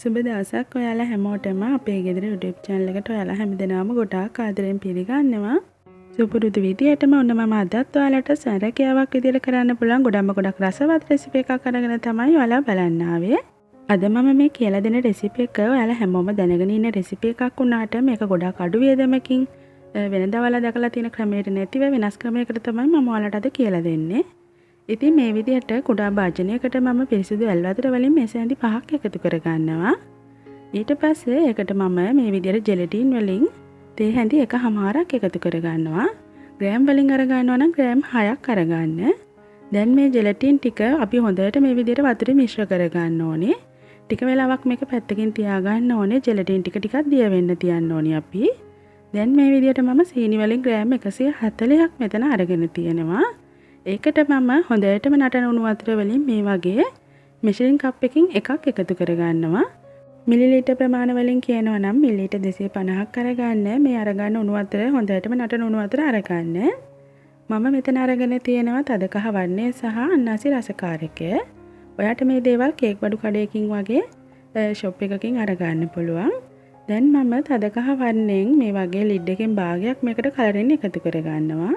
සුබ දවසක් ඔයාලා හැමෝටම අපේ ගෙදර YouTube channel එකට ඔයාලා හැමදෙනාම ගොඩාක් ආදරෙන් පිළිගන්නවා. සුපුරුදු විදියටම ඔන්න මම අදත් ඔයාලට සැරකියාවක් විදියට කරන්න පුළුවන් ගොඩක් රසවත් රෙසිපි එකක් අරගෙන තමයි ඔයාලා බලන්න ආවේ. අද මම මේ කියලා දෙන රෙසිපි එක ඔයාලා හැමෝම දැනගෙන ඉන්න රෙසිපි එකක් වුණාට මේක ගොඩක් අඩු වියදමකින් වෙනදා ඔයාලා දැකලා තියෙන ක්‍රමයට නැතිව වෙනස් ක්‍රමයකට තමයි මම ඔයාලට අද කියලා දෙන්නේ. ඉතින් මේ විදිහට කුඩා භාජනයකට මම පිරිසිදු ඇල් වතුර වලින් මෙසැඳි 5ක් එකතු කර ගන්නවා. ඊට පස්සේ ඒකට මම මේ විදිහට ජෙලටින් වලින් තේ හැඳි 1/2ක් එකතු කර ගන්නවා. ග්‍රෑම් වලින් අර ගන්නවා නම් ග්‍රෑම් 6ක් අරගන්න. දැන් මේ ජෙලටින් ටික අපි හොඳට මේ විදිහට වතුරේ මිශ්‍ර කර ගන්න ඕනේ. ටික වෙලාවක් මේක පැත්තකින් තියා ගන්න ඕනේ. ජෙලටින් ටික ටිකක් දිය වෙන්න තියන්න ඕනේ අපි. දැන් මේ විදිහට මම සීනි වලින් ග්‍රෑම් 140ක් මෙතන අරගෙන තියෙනවා. ඒකට මම හොඳටම නටන උණු වතුර වලින් මේ වගේ මෙෂරින් කප් එකකින් එකක් එකතු කරගන්නවා. මිලිලීටර් ප්‍රමාණ වලින් කියනවා නම් මිලිලීටර් 250ක් අරගන්න. මේ අරගන්න උණු වතුර හොඳටම නටන උණු වතුර අරගන්න. මම මෙතන අරගෙන තියෙනවා තද කහ වර්ණය සහ අන්නාසි රසකාරකය. ඔයාට මේ දේවල් කේක් බඩු කඩේකින් වගේ ෂොප් එකකින් අරගන්න පුළුවන්. දැන් මම තද කහ වර්ණයෙන් මේ වගේ ලිඩ් එකෙන් භාගයක් මේකට කලරින් එකතු කරගන්නවා.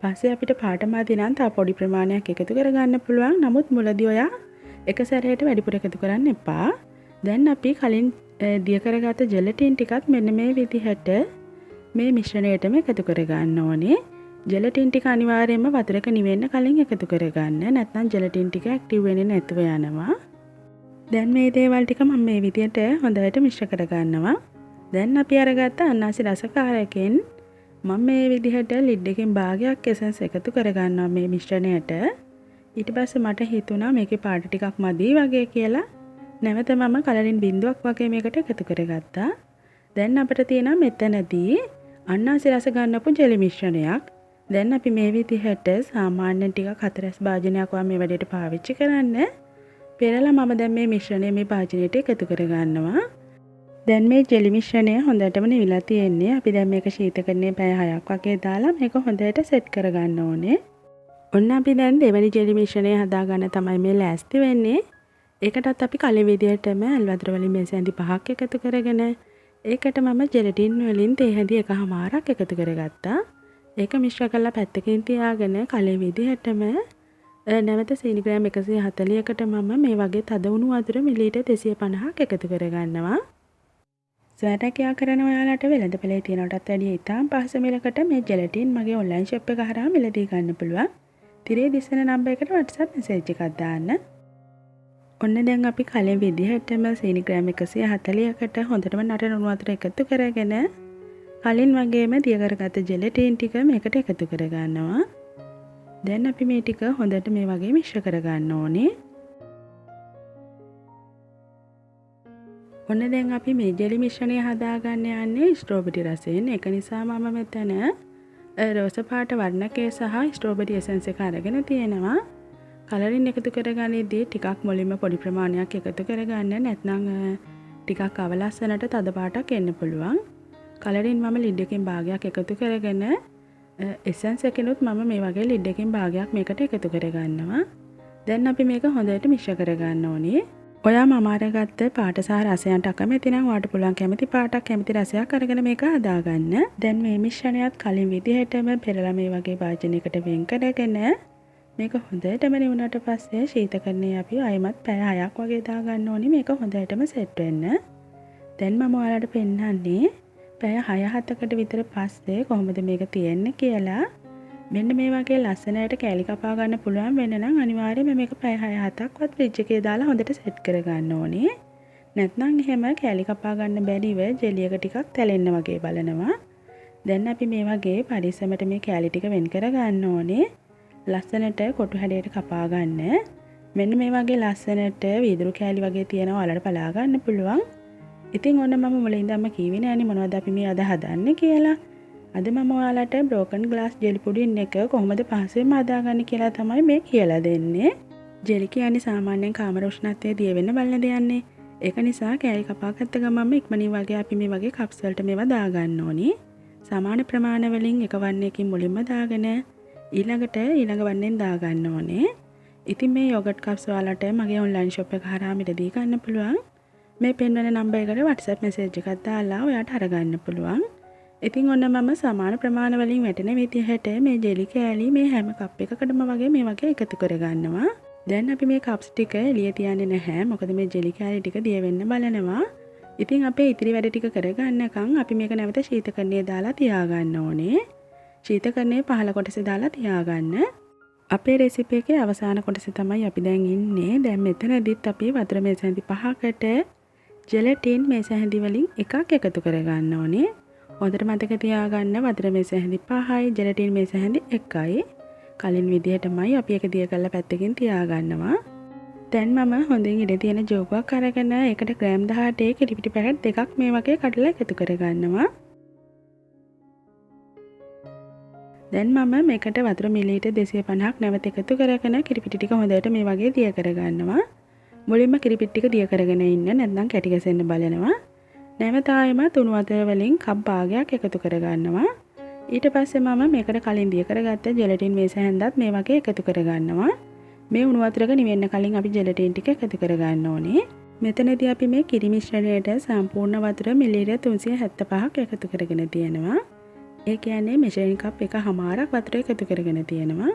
පස්සේ අපිට පාට මදි නම් තව පොඩි ප්‍රමාණයක් එකතු කරගන්න පුළුවන්. නමුත් මුලදී ඔයා එක සැරේට වැඩිපුර එකතු කරන්න එපා. දැන් අපි කලින් දිය කරගත්ත ජෙලටින් ටිකත් මෙන්න මේ විදිහට මේ මිශ්‍රණයටම එකතු කරගන්න ඕනේ. ජෙලටින් ටික අනිවාර්යයෙන්ම වතුරක නිවෙන්න කලින් එකතු කරගන්න. නැත්නම් ජෙලටින් ටික ඇක්ටිව් වෙන්නේ නැතුව යනවා. දැන් මේ දේවල් ටික මම මේ විදිහට හොඳට මිශ්‍ර කරගන්නවා. දැන් අපි අරගත්ත අන්නාසි රසකාරකෙන් මම මේ විදිහට ලිඩ් එකෙන් භාගයක් එසන්ස් එකතු කරගන්නවා මේ මිශ්‍රණයට. ඊට පස්සේ මට හිතුණා මේකේ පාට ටිකක් මදි වගේ කියලා. නැවත මම කලරින් බිඳුවක් වගේ මේකට එකතු කරගත්තා. දැන් අපිට තියෙනවා මෙතනදී අන්නාසි රස ගන්නපු ජෙලි මිශ්‍රණයක්. දැන් අපි මේ විදිහට සාමාන්‍ය ටිකක් හතරස් භාජනයක් වගේ මේ වැඩේට පාවිච්චි කරන්න. පෙරලා මම දැන් මේ මිශ්‍රණය මේ භාජනයට එකතු කරගන්නවා. දැන් මේ ජෙලි මිශ්‍රණය හොඳටම නිවිලා තියෙන්නේ. අපි දැන් මේක ශීතකරණයේ පැය 6ක් වගේ දාලා මේක හොඳට සෙට් කරගන්න ඕනේ. ඔන්න අපි දැන් දෙවෙනි ජෙලි මිශ්‍රණය හදාගන්න තමයි මේ ලෑස්ති වෙන්නේ. ඒකටත් අපි කලින් විදිහටම ඇල් වතුර වලින් මේ සැඳි 5ක් එකතු කරගෙන ඒකට මම ජෙලටින් වලින් තේ හැඳි 1/2ක් එකතු කරගත්තා. ඒක මිශ්‍ර කරලා පැත්තකින් තියාගෙන කලින් විදිහටම නැවත සීනි ග්‍රෑම් 140කට මම මේ වගේ තද උණු වතුර මිලිලීටර් 250ක් එකතු කරගන්නවා. සැරකියා කරන ඔයාලට වෙළඳපොලේ තියනටත් වැඩිය ඉතාම පහසු මිලකට මේ ජෙලටින් මගේ ඔන්ලයින් ෂොප් එක හරහා මිලදී ගන්න පුළුවන්. තිරේ දිස්සන නම්බර් එකට WhatsApp මැසේජ් එකක් දාන්න. ඔන්න දැන් අපි කලින් විදිහටම සීනි ග්‍රෑම් 140කට හොඳටම නටන උණු වතුර එකතු කරගෙන කලින් වගේම දිය කරගත්ත ජෙලටින් ටික මේකට එකතු කරගන්නවා. දැන් අපි මේ ටික හොඳට මේ වගේ මිශ්‍ර කරගන්න ඕනේ. ඔන්න දැන් අපි මේ ජෙලි මිශ්‍රණය හදාගන්න යන්නේ ස්ට්‍රෝබෙරි රසයෙන්. ඒක නිසා මම මෙතන රෝස පාට වර්ණකය සහ ස්ට්‍රෝබෙරි එසන්ස් එක අරගෙන තියෙනවා. කලරින් එකතු කරගන්නේදී ටිකක් මුලින්ම පොඩි ප්‍රමාණයක් එකතු කරගන්න. නැත්නම් ටිකක් අවලස්සනට තද පාටක් එන්න පුළුවන්. කලරින් මම ලිඩ් එකෙන් භාගයක් එකතු කරගෙන එසන්ස් එකනොත් මම මේ වගේ ලිඩ් එකෙන් භාගයක් මේකට එකතු කරගන්නවා. දැන් අපි මේක හොඳට මිශ්‍ර කරගන්න ඕනේ. ඔයා මම අරගත්ත පාට සහ රසයන්ට අකමැති නම් ඔයාට පුළුවන් කැමති පාටක් කැමති රසයක් අරගෙන මේක හදාගන්න. දැන් මේ මිශ්‍රණයත් කලින් විදිහටම පෙරලා මේ වගේ භාජනයකට වෙන් කරගෙන මේක හොඳටම නිවුණාට පස්සේ ශීතකරණයේ අපි ආයෙමත් පැය 6ක් වගේ දාගන්න ඕනේ මේක හොඳටම සෙට් වෙන්න. දැන් මම ඔයාලට පෙන්නන්නේ පැය 6-7කට විතර පස්සේ කොහොමද මේක තියෙන්නේ කියලා. මෙන්න මේ වගේ ලස්සනට කෑලි කපා ගන්න පුළුවන් වෙන්න නම් අනිවාර්යයෙන්ම මේක පැය 6-7ක්වත් ෆ්‍රිජ් එකේ දාලා හොඳට සෙට් කරගන්න ඕනේ. නැත්නම් එහෙම කෑලි කපා ගන්න බැරිව ජෙලි එක ටිකක් තැලෙන්න වගේ බලනවා. දැන් අපි මේ වගේ පරිස්සමට මේ කෑලි ටික වෙන් කරගන්න ඕනේ. ලස්සනට කොටු හැඩයට කපා ගන්න. මෙන්න මේ වගේ ලස්සනට වීදුරු කෑලි වගේ තියෙනවා ඔයාලට බලා ගන්න පුළුවන්. ඉතින් ඔන්න මම මුලින් ඉඳන්ම කිව්වේ නෑනේ මොනවද අපි මේ අද හදන්නේ කියලා. අද මම ඔයාලට බ්‍රෝකන් ග්ලාස් ජෙලි පුඩින් එක කොහොමද පහසුවෙන්ම හදාගන්නේ කියලා තමයි මේ කියලා දෙන්නේ. ජෙලි කියන්නේ සාමාන්‍යයෙන් කාමර උෂ්ණත්වයේ දිය වෙන්න බලන දෙයක්නේ. ඒක නිසා කෑලි කපා ගත්ත ගමන්ම ඉක්මනින් වගේ අපි මේ වගේ කප්ස් වලට මේවා දාගන්න ඕනේ. සමාන ප්‍රමාණ වලින් එක වන්නේකින් මුලින්ම දාගෙන ඊළඟට ඊළඟ වන්නෙන් දාගන්න ඕනේ. ඉතින් මේ යෝගට් කප්ස් ඔයාලට මගේ ඔන්ලයින් ෂොප් එක හරහා මිලදී ගන්න පුළුවන්. මේ පෙන්වන නම්බර් එකට WhatsApp message එකක් දාලා ඔයාට අරගන්න පුළුවන්. ඉතින් ඔන්න මම සමාන ප්‍රමාණ වලින් වැටෙන විදිහට මේ ජෙලි කෑලි මේ හැම කප් එකකටම වගේ මේ වගේ එකතු කරගන්නවා. දැන් අපි මේ කප්ස් ටික එළිය තියන්නේ නැහැ. මොකද මේ ජෙලි කෑලි ටික දිය වෙන්න බලනවා. ඉතින් අපේ ඉතිරි වැඩ ටික කරගන්නකම් අපි මේක නැවත ශීතකරණයේ දාලා තියාගන්න ඕනේ. ශීතකරණයේ පහළ කොටසේ දාලා තියාගන්න. අපේ රෙසිපි එකේ අවසාන කොටසේ තමයි අපි දැන් ඉන්නේ. දැන් මෙතනදිත් අපි වතුර මේස හැඳි 5කට ජෙලටින් මේස හැඳි වලින් එකක් එකතු කරගන්න ඕනේ. හොඳට මතක තියාගන්න වතුර මේස හැඳි 5යි ජෙලටින් මේස හැඳි 1යි. කලින් විදිහටමයි අපි ඒක දිය කරලා පැත්තකින් තියාගන්නවා. දැන් මම හොඳින් ඉඩ තියෙන ජෝගුවක් අරගෙන ඒකට ග්‍රෑම් 18 කිරිපිටි පැකට් දෙකක් මේ වගේ කඩලා එකතු කරගන්නවා. දැන් මම මේකට වතුර මිලිලීටර් 250ක් නැවත එකතු කරගෙන කිරිපිටි ටික හොඳට මේ වගේ දිය කරගන්නවා. මුලින්ම කිරිපිටි ටික දිය කරගෙන ඉන්න නැත්නම් කැටි ගැසෙන්න බලනවා. නැවත ආයෙමත් උණු වතුර වලින් කප් භාගයක් එකතු කරගන්නවා. ඊට පස්සේ මම මේකට කලින් දිය කරගත්ත ජෙලටින් මේස හැන්දත් මේ වගේ එකතු කරගන්නවා. මේ උණු වතුරක නිවෙන්න කලින් අපි ජෙලටින් ටික එකතු කරගන්න ඕනේ. මෙතනදී අපි මේ කිරි මිශ්‍රණයට සම්පූර්ණ වතුර මිලිලීටර් 375ක් එකතු කරගෙන තියෙනවා. ඒ කියන්නේ මෙෂරින් කප් එකමාරක් වතුර එකතු කරගෙන තියෙනවා.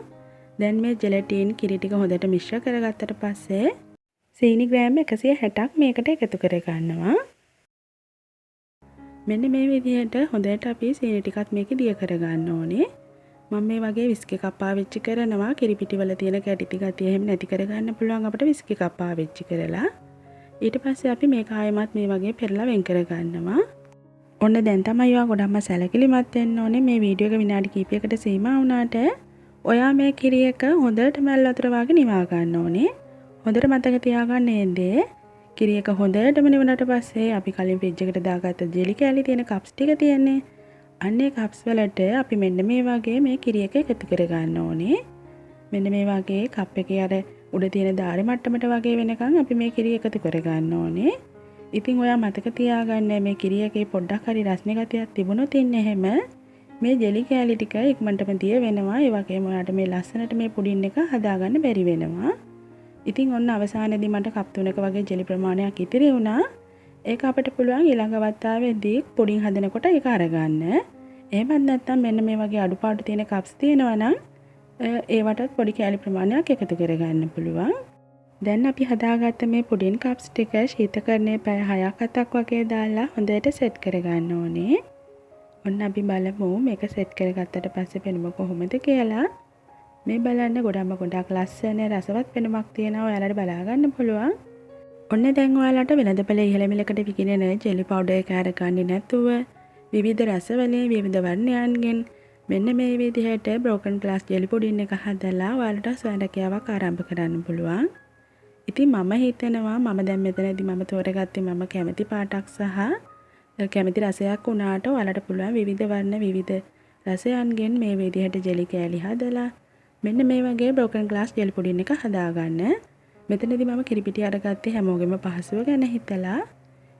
දැන් මේ ජෙලටින් කිරි ටික හොඳට මිශ්‍ර කරගත්තට පස්සේ සීනි ග්‍රෑම් 160ක් මේකට එකතු කරගන්නවා. මෙන්න මේ විදිහට හොඳට අපි සීනි ටිකත් මේකේ දිය කරගන්න ඕනේ. මම මේ වගේ විස්කි කප් පාවිච්චි කරනවා. කිරි පිටි වල තියෙන කැටි ගතිය එහෙම නැති කරගන්න පුළුවන් අපිට විස්කි කප් පාවිච්චි කරලා. ඊට පස්සේ අපි මේක ආයෙමත් මේ වගේ පෙරලා වෙන් කරගන්නවා. ඔන්න දැන් තමයි ඔයා ගොඩක්ම සැලකිලිමත් වෙන්න ඕනේ. මේ වීඩියෝ එක විනාඩි කිහිපයකට සීමා වුණාට ඔයා මේ කිරි එක හොඳට මැල් වතුර වගේ නිවා ගන්න ඕනේ. හොඳට මතක තියාගන්න එන්නේ කිරි එක හොඳටම නිවුණාට පස්සේ අපි කලින් ෆ්‍රිජ් එකට දාගත්ත ජෙලි කෑලි තියෙන කප්ස් ටික තියෙන්නේ. අන්නේ කප්ස් වලට අපි මෙන්න මේ වගේ මේ කිරි එක එකතු කරගන්න ඕනේ. මෙන්න මේ වගේ කප් එකේ අර උඩ තියෙන ධාරි මට්ටමට වගේ වෙනකන් අපි මේ කිරි එකතු කරගන්න ඕනේ. ඉතින් ඔයා මතක තියාගන්න මේ කිරි එකේ පොඩ්ඩක් හරි රස්නේ ගතියක් තිබුණොත් ඉන්නේ එහෙම මේ ජෙලි කෑලි ටික ඉක්මනටම දිය වෙනවා. ඒ වගේම ඔයාට මේ ලස්සනට මේ පුඩින් එක හදාගන්න බැරි වෙනවා. ඉතින් ඔන්න අවසානයේදී මට කප් 3ක වගේ ජෙලි ප්‍රමාණයක් ඉතිරි වුණා. ඒක අපිට පුළුවන් ඊළඟ වතාවේදී පුඩින් හදනකොට ඒක අරගන්න. එහෙමත් නැත්නම් මෙන්න මේ වගේ අඩුපාඩු තියෙන කප්ස් තියෙනවා නම් ඒවටත් පොඩි කෑලි ප්‍රමාණයක් එකතු කරගන්න පුළුවන්. දැන් අපි හදාගත්ත මේ පුඩින් කප්ස් ටික ශීතකරණයේ පැය 6ක් 7ක් වගේ දාලා හොඳට සෙට් කරගන්න ඕනේ. ඔන්න අපි බලමු මේක සෙට් කරගත්තට පස්සේ පෙනුම කොහොමද කියලා. මේ බලන්න ගොඩක් ලස්සන රසවත් පෙනුමක් තියෙනවා. ඔයාලට බලා ගන්න පුළුවන්. ඔන්න දැන් ඔයාලට වෙළඳපොළ ඉහළ මිලකට විකිනෙන ජෙලි පවුඩර් එක අරගන්නේ නැතුව විවිධ රසවලින් විවිධ වර්ණයන්ගෙන් මෙන්න මේ විදිහට බ්‍රෝකන් ග්ලාස් ජෙලි පුඩින් එක හදලා ඔයාලට ස්වයංරැකියාවක් ආරම්භ කරන්න පුළුවන්. ඉතින් මම හිතනවා මම දැන් මෙතනදී මම තෝරගත්තේ මම කැමති පාටක් සහ කැමති රසයක් වුණාට ඔයාලට පුළුවන් විවිධ වර්ණ විවිධ රසයන්ගෙන් මේ විදිහට ජෙලි කෑලි හදලා මෙන්න මේ වගේ බ්‍රෝකන් ග්ලාස් ජෙලි පුඩින් එක හදාගන්න. මෙතනදී මම කිරිපිටි අරගත්තේ හැමෝගෙම පහසුව ගැන හිතලා.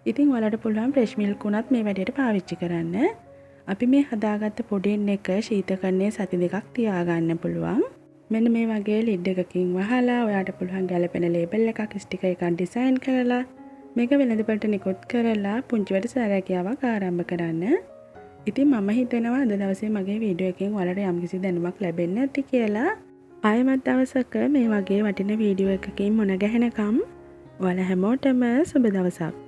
ඉතින් ඔයාලට පුළුවන් ෆ්‍රෙෂ් මිල්ක් උනත් මේ වැඩේට පාවිච්චි කරන්න. අපි මේ හදාගත්ත පුඩින් එක ශීතකරණයේ සති 2ක් තියාගන්න පුළුවන්. මෙන්න මේ වගේ ලිඩ් එකකින් වහලා ඔයාට පුළුවන් ගැලපෙන ලේබල් එකක් ස්ටිකර් එකක් ඩිසයින් කරලා මේක වෙළඳපොළට නිකුත් කරලා පුංචි වැඩ සැලකියාවක් ආරම්භ කරන්න. ඉතින් මම හිතනවා අද දවසේ මගේ වීඩියෝ එකෙන් ඔයාලට යම්කිසි දැනුමක් ලැබෙන්න ඇති කියලා. ආයෙමත් දවසක මේ වගේ වටින වීඩියෝ එකකින් මුණ ගැහෙනකම් ඔයාලා හැමෝටම සුබ දවසක්.